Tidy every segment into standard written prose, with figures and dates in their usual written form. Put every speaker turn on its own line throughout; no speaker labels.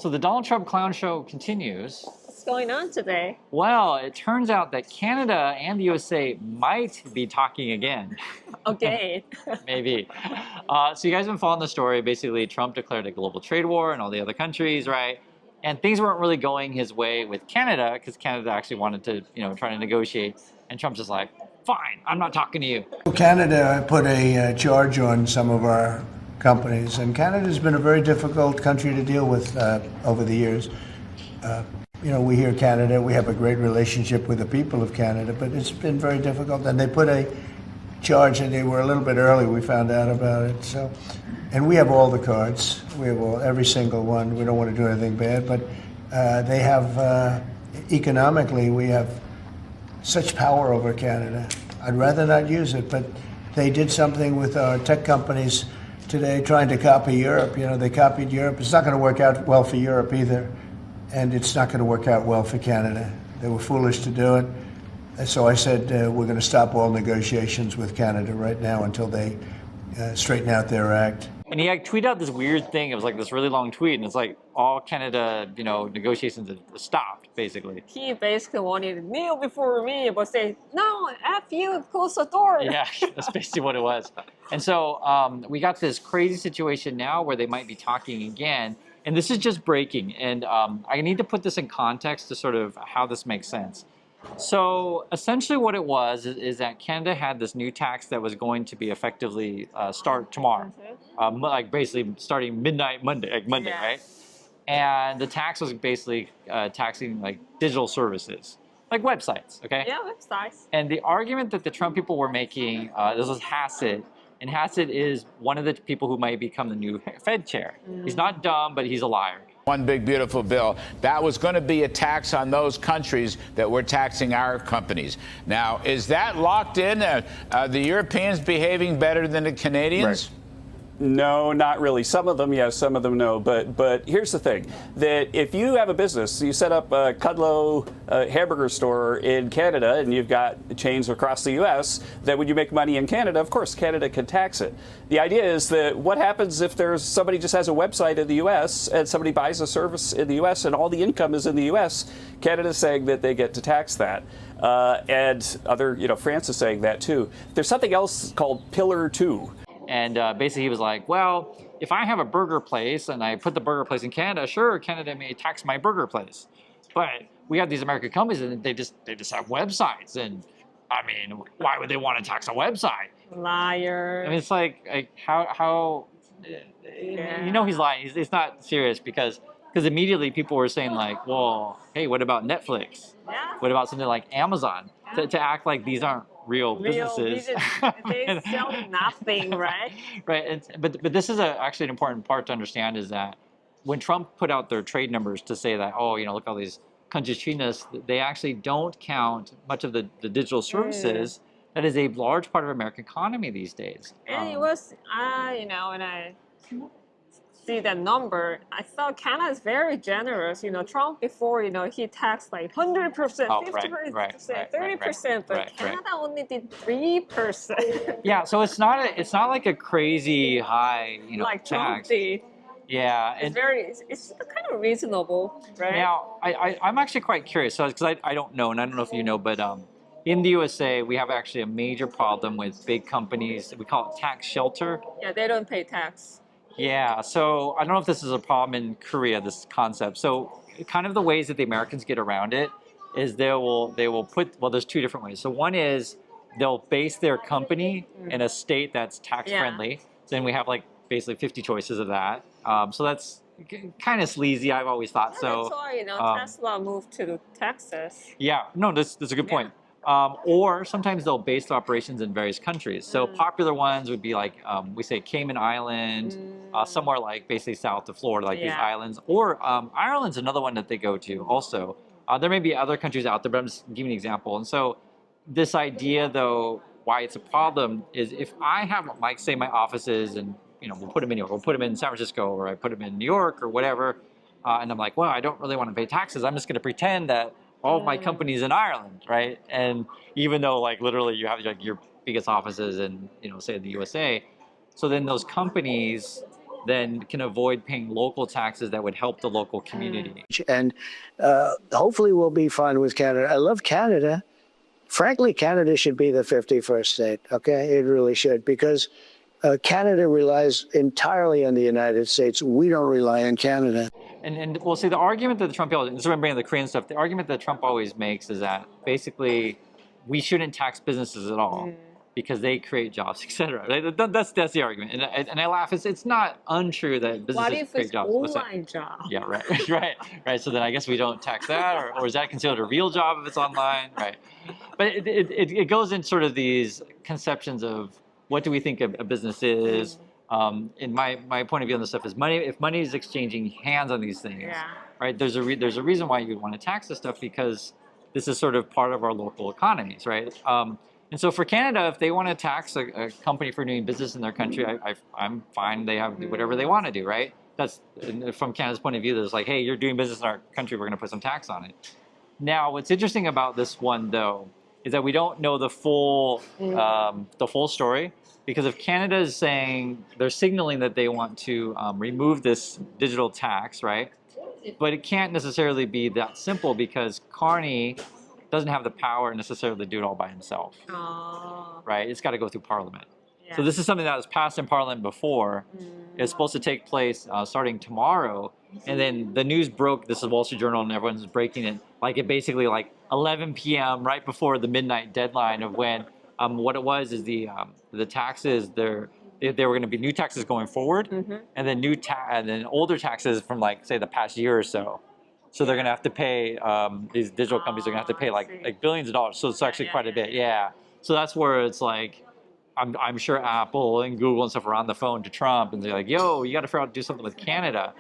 So the Donald Trump clown show continues.
What's going on today?
Well, it turns out that Canada and the USA might be talking again.
Okay.
Maybe. So you guys have been following the story. Basically, Trump declared a global trade war and all the other countries, right? And things weren't really going his way with Canada because Canada actually wanted to, try to negotiate. And Trump's just like, fine, I'm not talking to you.
Canada put a charge on some of our companies, and Canada's been a very difficult country to deal with over the years. We hear Canada, we have a great relationship with the people of Canada, but it's been very difficult. And they put a charge, and they were a little bit early, we found out about it. So, and we have all the cards, we have every single one. We don't want to do anything bad, but they have, economically, we have such power over Canada. I'd rather not use it, but they did something with our tech companies today trying to copy Europe. They copied Europe. It's not going to work out well for Europe either, and it's not going to work out well for Canada. They were foolish to do it. And so I said, we're going to stop all negotiations with Canada right now until they straighten out their act.
And he tweeted out this weird thing. It was like this really long tweet, and it's like all Canada, negotiations have stopped, basically.
He basically wanted to kneel before me, but say, no, F you, close the door.
Yeah, that's basically what it was. And so we got this crazy situation now where they might be talking again. And this is just breaking. And I need to put this in context to sort of how this makes sense. So essentially what it was is that Canada had this new tax that was going to be effectively start tomorrow. Like basically starting midnight Monday,
Yeah.
right? And the tax was basically taxing like digital services, like websites, okay?
Yeah, websites.
And the argument that the Trump people were making, this was Hassett, and Hassett is one of the people who might become the new Fed chair. He's not dumb, but he's a liar.
One big, beautiful bill. That was going to be a tax on those countries that were taxing our companies. Now, is that locked in? The Europeans behaving better than the Canadians?
Right. No, not really. Some of them, yes, some of them, no. But here's the thing, that if you have a business, you set up a Cudlow hamburger store in Canada, and you've got chains across the U.S., that when you make money in Canada, of course, Canada can tax it. The idea is that what happens if there's somebody just has a website in the U.S. and somebody buys a service in the U.S. and all the income is in the U.S., Canada's saying that they get to tax that. And other, France is saying that too. There's something else called Pillar 2.
And basically he was like, well, if I have a burger place and I put the burger place in Canada, sure, Canada may tax my burger place. But we have these American companies and they just have websites. And I mean, why would they want to tax a website?
Liar.
I mean, it's like how
Yeah.
he's lying. It's not serious because immediately people were saying like, well, hey, what about Netflix?
Yeah.
What about something like Amazon? To act like these aren't real businesses.
They sell nothing, right?
Right. But this is actually an important part to understand is that when Trump put out their trade numbers to say that, look, all these countries treating us, they actually don't count much of the digital services. That is a large part of American economy these days.
And it was, when I see that number, I thought Canada is very generous. Trump before, he taxed like 100%, 50%,
right,
30%, but Canada only did 3%.
Yeah, so it's not like a crazy high,
like
tax.
Trump did.
Yeah,
It's kind of reasonable, right?
Now, I'm actually quite curious, because I don't know, and I don't know if you know, but in the USA, we have actually a major problem with big companies. We call it tax shelter.
Yeah, they don't pay tax.
Yeah, so I don't know if this is a problem in Korea, this concept. So kind of the ways that the Americans get around it is they will put, well, there's two different ways. So one is they'll base their company in a state that's tax friendly. So then we have like basically 50 choices of that. So that's kind of sleazy, I've always thought. So
that's why, Tesla moved to Texas.
Yeah, no, that's a good point. Or sometimes they'll base their operations in various countries. So popular ones would be like, we say Cayman Island, somewhere like basically south of Florida, like these islands. Or Ireland's another one that they go to also. There may be other countries out there, but I'm just giving an example. And so this idea, though, why it's a problem is if I have, like, say, my offices and, we'll put them anywhere. We'll put them in San Francisco or I put them in New York or whatever. And I'm like, well, I don't really want to pay taxes. I'm just going to pretend that all of my companies in Ireland, right? And even though like literally you have like your biggest offices in, say the USA, so then those companies then can avoid paying local taxes that would help the local community.
And hopefully we'll be fine with Canada. I love Canada. Frankly, Canada should be the 51st state, okay? It really should, because Canada relies entirely on the United States. We don't rely on Canada.
And we'll see the argument that Trump always, this is bringing the Korean stuff, the argument that Trump always makes is that basically we shouldn't tax businesses at all because they create jobs, etc. That's the argument. And I laugh. It's not untrue that businesses
What if
create
it's
jobs.
online job?
Yeah, right, right. So then I guess we don't tax that, or is that considered a real job if it's online? Right. But it goes in sort of these conceptions of what do we think a business is. In my point of view on this stuff is money. If money is exchanging hands on these things, right? There's a reason why you want to tax this stuff, because this is sort of part of our local economies, right? And so for Canada, if they want to tax a company for doing business in their country, I'm fine. They have whatever they want to do, right? That's from Canada's point of view. There's like, hey, you're doing business in our country. We're going to put some tax on it. Now, what's interesting about this one, though, is that we don't know the full story. Because if Canada is saying, they're signaling that they want to remove this digital tax, right? But it can't necessarily be that simple, because Carney doesn't have the power necessarily to do it all by himself, right? It's got to go through Parliament. Yeah. So this is something that was passed in Parliament before. It's supposed to take place starting tomorrow. And then the news broke, this is Wall Street Journal and everyone's breaking it, like it basically like 11 p.m. right before the midnight deadline of when what it was is the taxes, there were going to be new taxes going forward, and then and then older taxes from like say the past year or so. So they're going to have to pay, these digital companies are going to have to pay like billions of dollars. So it's actually quite a bit. Yeah. So that's where it's like, I'm sure Apple and Google and stuff are on the phone to Trump and they're like, yo, you got to figure out to do something with Canada.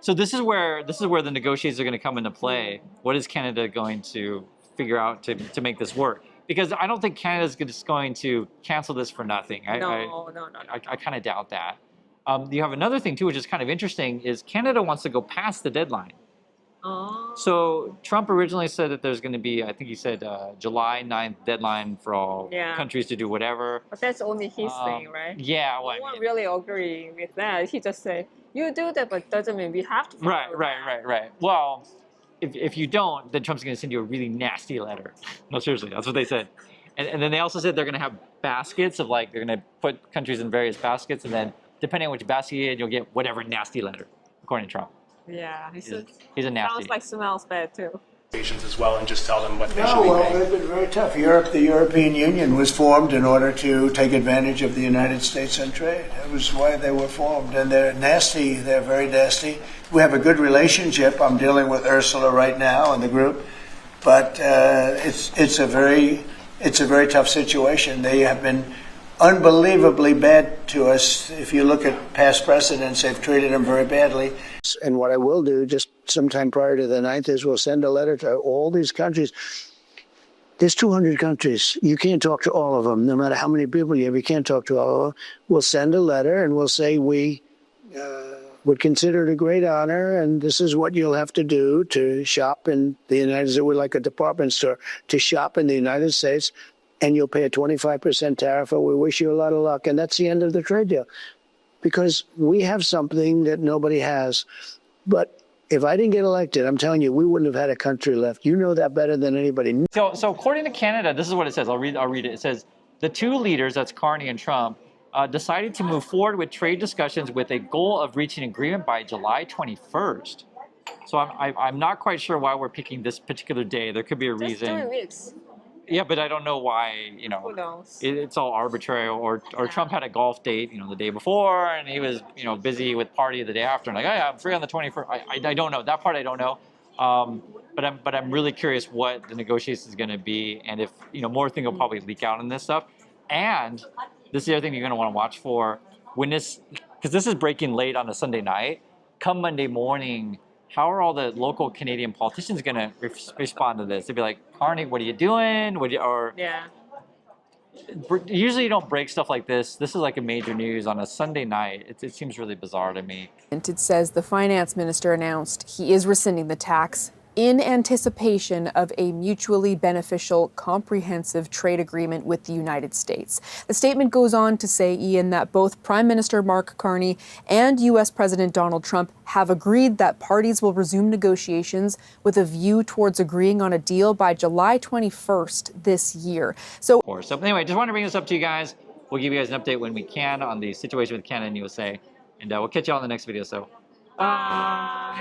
So this is where the negotiations are going to come into play. What is Canada going to figure out to make this work? Because I don't think Canada's just going to cancel this for nothing. No. I kind of doubt that. You have another thing too, which is kind of interesting, is Canada wants to go past the deadline. So Trump originally said that there's going to be, I think he said July 9th deadline for all countries to do whatever.
But that's only his thing, right?
Yeah.
Well, I won't really agree with that. He just said, you do that, but doesn't mean we have to follow
Right. Well, if you don't, then Trump's going to send you a really nasty letter. No, seriously, that's what they said. And then they also said they're going to have baskets of like, they're going to put countries in various baskets, and then depending on which basket you get, you'll get whatever nasty letter, according to Trump.
Yeah, he's a
nasty.
Sounds like smells bad too.
As well, and just tell them what they should be paying.
They've been very tough. The European Union was formed in order to take advantage of the United States on trade. That was why they were formed, and they're nasty. They're very nasty. We have a good relationship. I'm dealing with Ursula right now and the group, but it's a very tough situation. They have been unbelievably bad to us. If you look at past precedents, they've treated them very badly. And what I will do just sometime prior to the 9th is we'll send a letter to all these countries. There's 200 countries. You can't talk to all of them, no matter how many people you have. You can't talk to all of them. We'll send a letter and we'll say we would consider it a great honor, and this is what you'll have to do to shop in the United States. We're like a department store, to shop in the United States, and you'll pay a 25% tariff, and we wish you a lot of luck. And that's the end of the trade deal. Because we have something that nobody has. But if I didn't get elected, I'm telling you, we wouldn't have had a country left. You know that better than anybody.
So according to Canada, this is what it says. I'll read it. It says, the two leaders, that's Carney and Trump, decided to move forward with trade discussions with a goal of reaching agreement by July 21st. So I'm not quite sure why we're picking this particular day. There could be a reason.
Just 3 weeks.
Yeah, but I don't know why,
Who knows?
it's all arbitrary, or Trump had a golf date, the day before, and he was, busy with party the day after, and like, oh yeah, I'm free on the 21st. I don't know. That part I don't know. But I'm really curious what the negotiation is going to be, and if, more things will probably leak out in this stuff. And this is the other thing you're going to want to watch for when because this is breaking late on a Sunday night. Come Monday morning, how are all the local Canadian politicians going to respond to this? They'd be like, Carney, what are you doing? Usually you don't break stuff like this. This is like a major news on a Sunday night. It seems really bizarre to me.
It says the finance minister announced he is rescinding the tax in anticipation of a mutually beneficial, comprehensive trade agreement with the United States. The statement goes on to say, Ian, that both Prime Minister Mark Carney and U.S. President Donald Trump have agreed that parties will resume negotiations with a view towards agreeing on a deal by July 21st this year. So
anyway, just want to bring this up to you guys. We'll give you guys an update when we can on the situation with Canada and USA. And we'll catch you all in the next video. So, bye.